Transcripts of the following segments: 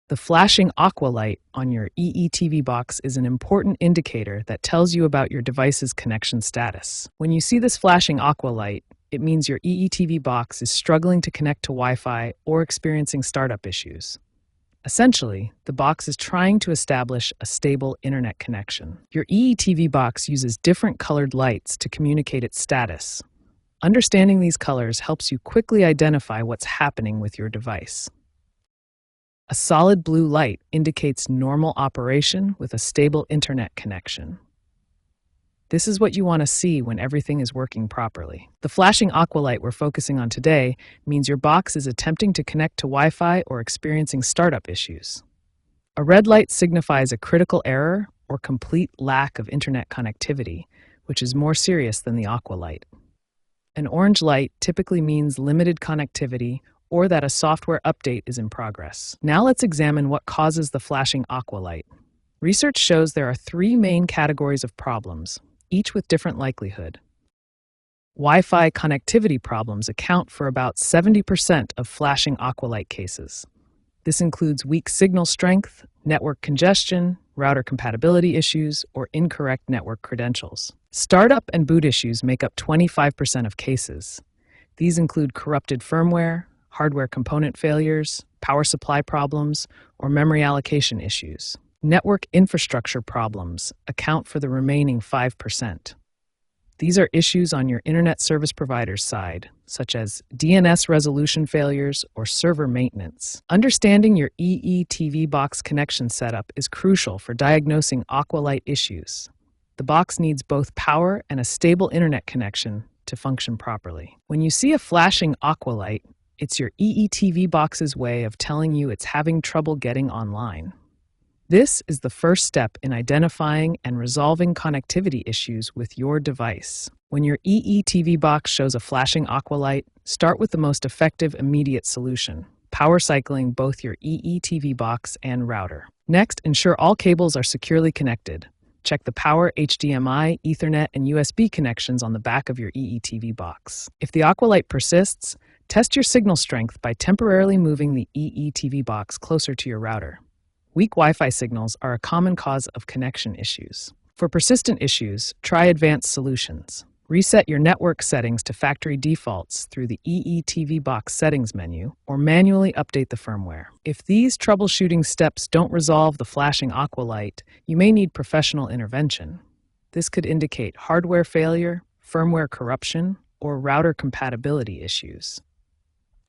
The flashing Aqua light on your EETV box is an important indicator that tells you about your device's connection status. When you see this flashing Aqua light, it means your EETV box is struggling to connect to Wi-Fi or experiencing startup issues. Essentially, the box is trying to establish a stable internet connection. Your EETV box uses different colored lights to communicate its status. Understanding these colors helps you quickly identify what's happening with your device. A solid blue light indicates normal operation with a stable internet connection. This is what you want to see when everything is working properly. The flashing Aqua light we're focusing on today means your box is attempting to connect to Wi-Fi or experiencing startup issues. A red light signifies a critical error or complete lack of internet connectivity, which is more serious than the Aqua light. An orange light typically means limited connectivity or that a software update is in progress. Now let's examine what causes the flashing Aqua light. Research shows there are three main categories of problems, each with different likelihood. Wi-Fi connectivity problems account for about 70% of flashing Aqua light cases. This includes weak signal strength, network congestion, router compatibility issues, or incorrect network credentials. Startup and boot issues make up 25% of cases. These include corrupted firmware, hardware component failures, power supply problems, or memory allocation issues. Network infrastructure problems account for the remaining 5%. These are issues on your internet service provider's side, such as DNS resolution failures or server maintenance. Understanding your EETV box connection setup is crucial for diagnosing Aqua light issues. The box needs both power and a stable internet connection to function properly. When you see a flashing Aqua light, it's your EETV box's way of telling you it's having trouble getting online. This is the first step in identifying and resolving connectivity issues with your device. When your EETV box shows a flashing Aqua light, start with the most effective immediate solution, power cycling both your EETV box and router. Next, ensure all cables are securely connected. Check the power, HDMI, Ethernet, and USB connections on the back of your EETV box. If the Aqua light persists, test your signal strength by temporarily moving the EETV box closer to your router. Weak Wi-Fi signals are a common cause of connection issues. For persistent issues, try advanced solutions. Reset your network settings to factory defaults through the EETV box settings menu, or manually update the firmware. If these troubleshooting steps don't resolve the flashing Aqua light, you may need professional intervention. This could indicate hardware failure, firmware corruption, or router compatibility issues.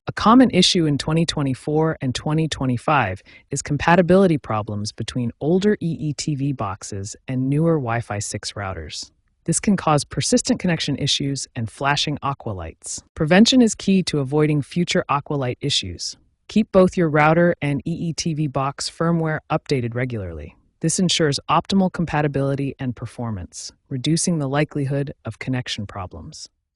A common issue in 2024 and 2025 is compatibility problems between older EETV boxes and newer Wi-Fi 6 routers. This can cause persistent connection issues and flashing Aqua lights. Prevention is key to avoiding future Aqua light issues. Keep both your router and EETV box firmware updated regularly. This ensures optimal compatibility and performance, reducing the likelihood of connection problems.